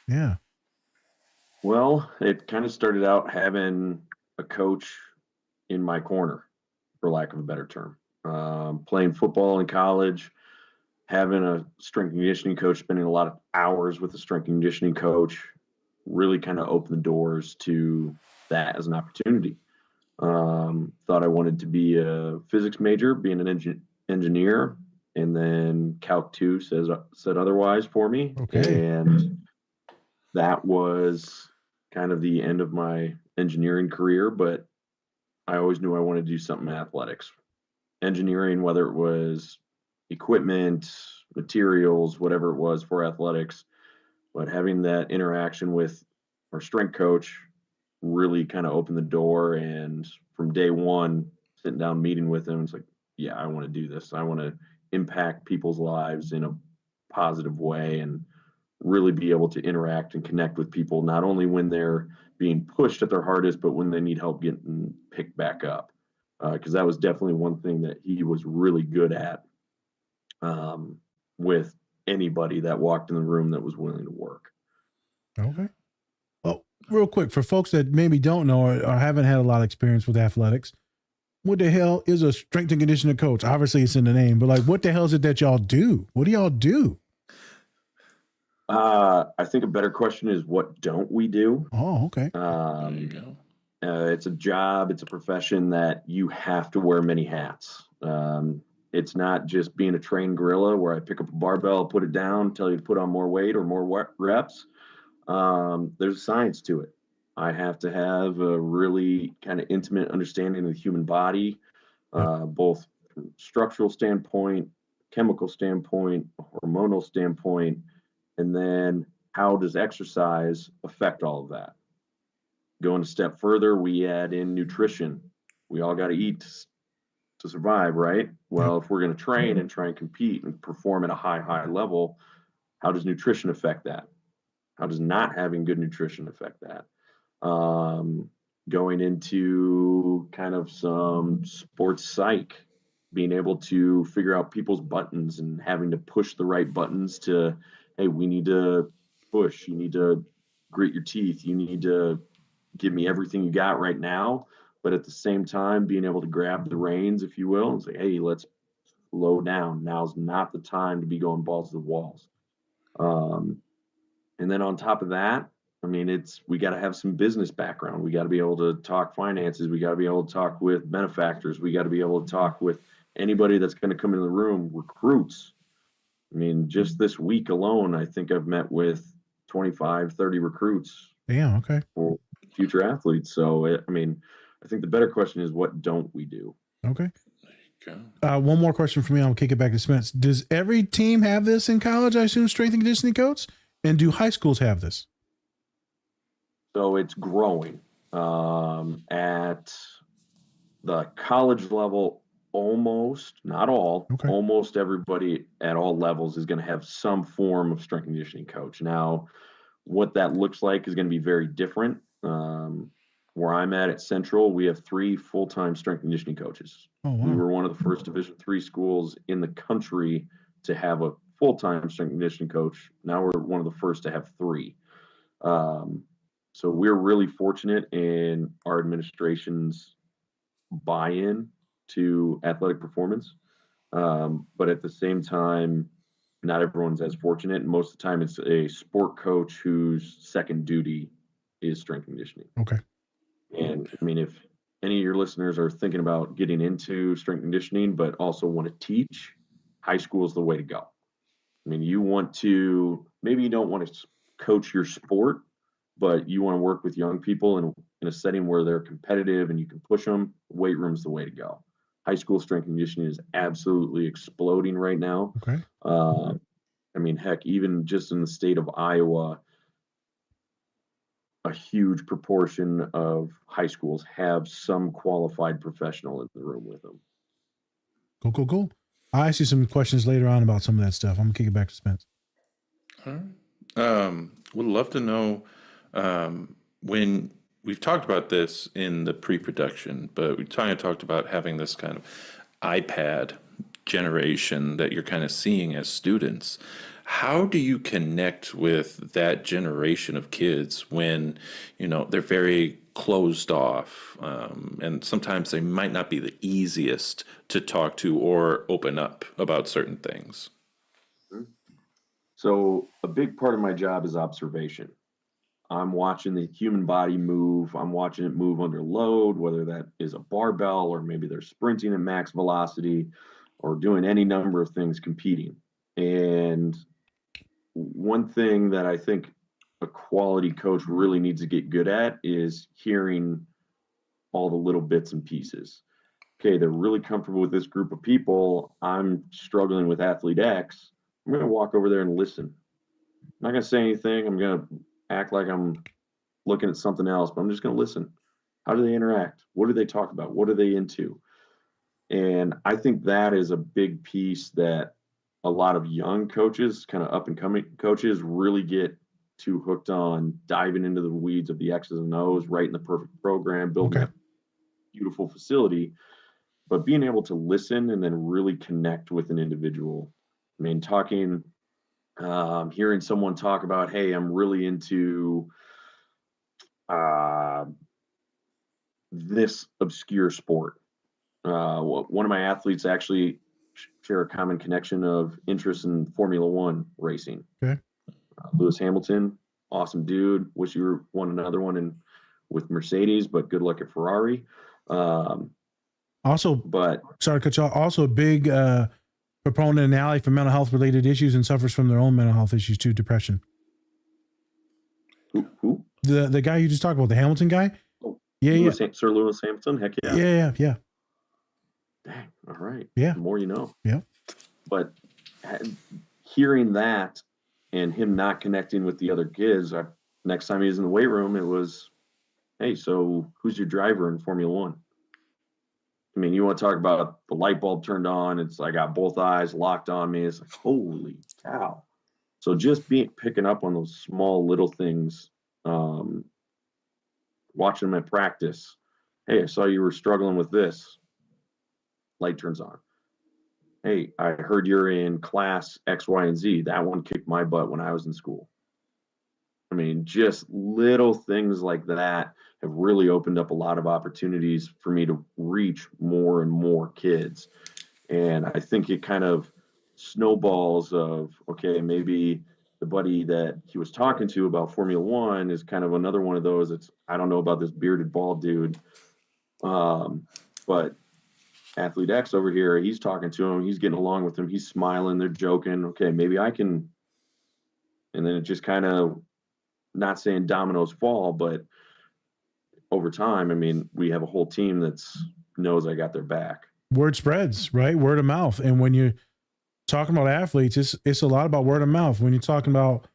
Yeah. Well, it kind of started out having a coach in my corner, for lack of a better term. Playing football in college, having a strength and conditioning coach, spending a lot of hours with a strength and conditioning coach, really kind of opened the doors to that as an opportunity. Thought I wanted to be a physics major, being an engineer, and then Calc 2 said otherwise for me. Okay. And that was kind of the end of my engineering career, but I always knew I wanted to do something in athletics. Engineering, whether it was equipment, materials, whatever it was for athletics, but having that interaction with our strength coach really kind of opened the door. And from day one, sitting down meeting with him, it's like, yeah, I want to do this. I want to impact people's lives in a positive way and really be able to interact and connect with people, not only when they're being pushed at their hardest, but when they need help getting picked back up. Because that was definitely one thing that he was really good at, with anybody that walked in the room that was willing to work. Okay. Well, real quick, for folks that maybe don't know or haven't had a lot of experience with athletics, what the hell is a strength and conditioning coach? Obviously, it's in the name, but like, what the hell is it that y'all do? What do y'all do? I think a better question is, what don't we do? Oh, okay. There you Um, go. it's a job, it's a profession that you have to wear many hats. It's not just being a trained gorilla where I pick up a barbell, put it down, tell you to put on more weight or more reps. There's a science to it. I have to have a really kind of intimate understanding of the human body, Yep. both from structural standpoint, chemical standpoint, hormonal standpoint, and then how does exercise affect all of that? Going a step further, we add in nutrition. We all got to eat to survive, right? Yep. Well, if we're going to train and try and compete and perform at a high level, how does nutrition affect that? How does not having good nutrition affect that? Um, Going into kind of some sports psych, being able to figure out people's buttons and having to push the right buttons to, hey, we need to push, you need to grit your teeth, you need to give me everything you got right now. But at the same time, being able to grab the reins, if you will, and say, hey, let's slow down. Now's not the time to be going balls to the walls. Um, and then on top of that, I mean, we got to have some business background. We got to be able to talk finances. We got to be able to talk with benefactors. We got to be able to talk with anybody that's going to come into the room, recruits. I mean, just this week alone, I think I've met with 25, 30 recruits Damn. Okay. for future athletes. So, I mean, I think the better question is, what don't we do? Okay. Go. One more question for me. I'll kick it back to Spence. Does every team have this in college? I assume strength and conditioning coach, and do high schools have this? So it's growing. At the college level, almost, not all, Okay. almost everybody at all levels is going to have some form of strength and conditioning coach. Now, what that looks like is going to be very different. Where I'm at Central, we have 3 full-time strength and conditioning coaches. Oh We wow. were one of the first Division 3 schools in the country to have a full-time strength and conditioning coach. Now we're one of the first to have 3. Um, so we're really fortunate in our administration's buy-in to athletic performance. But at the same time, not everyone's as fortunate. And most of the time, it's a sport coach whose second duty is strength and conditioning. Okay. And I mean, if any of your listeners are thinking about getting into strength and conditioning, but also want to teach, high school is the way to go. I mean, you want to, maybe you don't want to coach your sport, but you want to work with young people in a setting where they're competitive and you can push them. Weight room's the way to go. High school strength and conditioning is absolutely exploding right now. Okay. I mean, heck, even just in the state of Iowa, a huge proportion of high schools have some qualified professional in the room with them. Cool. Cool. Cool. I'll ask you some questions later on about some of that stuff. I'm gonna kick it back to Spence. All right. Would love to know when we've talked about this in the pre-production, but we kind of talked about having this kind of iPad generation that you're kind of seeing as students. How do you connect with that generation of kids when, they're very closed off, and sometimes they might not be the easiest to talk to or open up about certain things? So a big part of my job is observation. I'm watching the human body move. I'm watching it move under load, whether that is a barbell or maybe they're sprinting at max velocity or doing any number of things competing. And one thing that I think a quality coach really needs to get good at is hearing all the little bits and pieces. Okay, they're really comfortable with this group of people. I'm struggling with athlete X. I'm going to walk over there and listen. I'm not going to say anything. I'm going to act like I'm looking at something else, but I'm just going to listen. How do they interact? What do they talk about? What are they into? And I think that is a big piece that a lot of young coaches, kind of up and coming coaches, really get too hooked on diving into the weeds of the X's and O's, writing the perfect program, building Okay. a beautiful facility, but being able to listen and then really connect with an individual. I mean, hearing someone talk about, hey, I'm really into uh, this obscure sport. One of my athletes actually share a common connection of interest in Formula One racing. Okay. Lewis Hamilton, awesome dude. Wish you won another one with Mercedes, but good luck at Ferrari. Also, But sorry to cut you off, also a big proponent and ally for mental health related issues and suffers from their own mental health issues too, depression. who? The guy you just talked about, the Hamilton guy? Oh, Yeah, Sir Lewis Hamilton. Heck yeah. yeah. Dang. All right. Yeah. The more you know. Yeah. But hearing that and him not connecting with the other kids, next time he was in the weight room, it was, hey, so who's your driver in Formula One? I mean, you want to talk about the light bulb turned on. It's I got both eyes locked on me. It's like, holy cow. So just picking up on those small little things, watching them at practice. Hey, I saw you were struggling with this. Light turns on. Hey, I heard you're in class X, Y, and Z. That one kicked my butt when I was in school. I mean, just little things like that have really opened up a lot of opportunities for me to reach more and more kids. And I think it kind of snowballs of, okay, maybe the buddy that he was talking to about Formula One is kind of another one of those. It's, I don't know about this bearded bald dude. But athlete X over here, he's talking to him, he's getting along with him, he's smiling, they're joking. Okay, maybe I can. And then it just kind of, not saying dominoes fall, but over time, I mean, we have a whole team that's knows I got their back. Word spreads, right? Word of mouth. And when you're talking about athletes, it's a lot about word of mouth. When you're talking about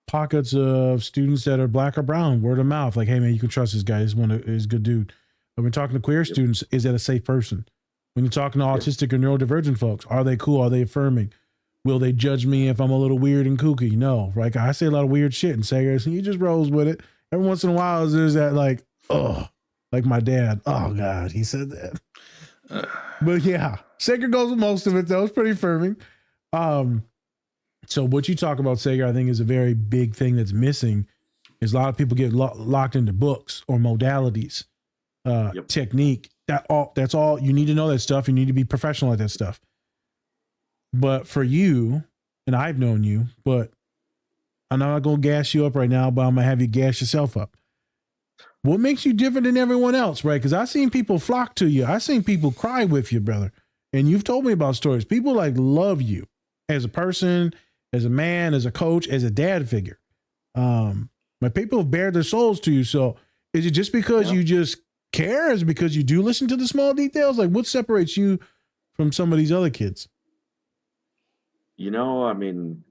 pockets of students that are black or brown, word of mouth, like, hey man, you can trust this guy. He's a good dude. When we're talking to queer students, is that a safe person? When you're talking to autistic or neurodivergent folks, are they cool? Are they affirming? Will they judge me if I'm a little weird and kooky? No, right? I say a lot of weird shit and Sagar, and he just rolls with it. Every once in a while, there's that like, oh, like my dad. Oh God, he said that. But yeah, Sagar goes with most of it though. It's pretty affirming. So what you talk about, Sagar, I think is a very big thing that's missing. Is a lot of people get locked into books or modalities, technique. That's all you need to know that stuff. You need to be professional at that stuff. But for you, and I've known you, but I'm not going to gas you up right now, but I'm going to have you gas yourself up. What makes you different than everyone else, right? Because I've seen people flock to you. I've seen people cry with you, brother. And you've told me about stories. People like love you as a person, as a man, as a coach, as a dad figure. But people have bared their souls to you. So is it just because you just care? Is it because you do listen to the small details? Like what separates you from some of these other kids? You know, I mean,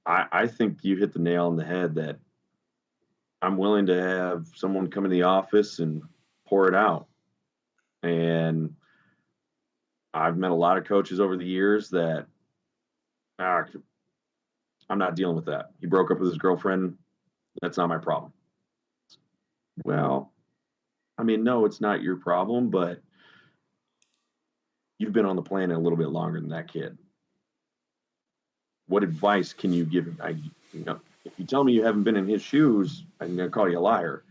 I think you hit the nail on the head that I'm willing to have someone come in the office and pour it out. And I've met a lot of coaches over the years that I'm not dealing with that. He broke up with his girlfriend. That's not my problem. Well, I mean, no, it's not your problem, but you've been on the planet a little bit longer than that kid. what advice can you give him? If you tell me you haven't been in his shoes, I'm going to call you a liar.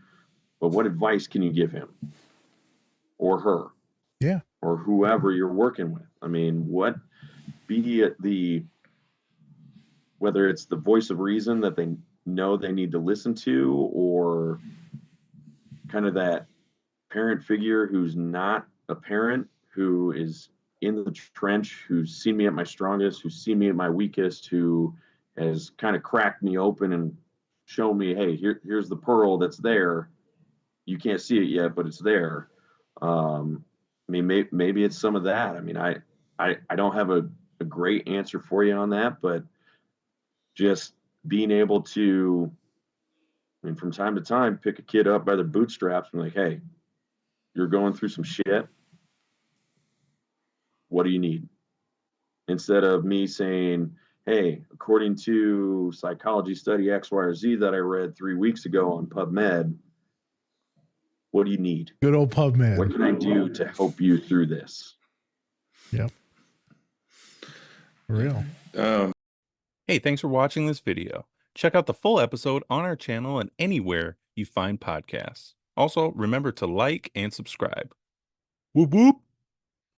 But what advice can you give him or her? Yeah. Or whoever you're working with? I mean, be it whether it's the voice of reason that they know they need to listen to, or kind of that parent figure who's not a parent, who is in the trench, who's seen me at my strongest, who's seen me at my weakest, who has kind of cracked me open and shown me, hey, here's the pearl that's there. You can't see it yet, but it's there. I mean, maybe it's some of that. I mean, I don't have a great answer for you on that, but just being able to, I mean, from time to time, pick a kid up by their bootstraps and like, hey, you're going through some shit. What do you need? Instead of me saying, hey, according to psychology study X, Y, or Z that I read 3 weeks ago on PubMed, what do you need? Good old PubMed. What can I do to help you through this? Yep. For real. Hey, thanks for watching this video. Check out the full episode on our channel and anywhere you find podcasts. Also, remember to like and subscribe. Whoop whoop.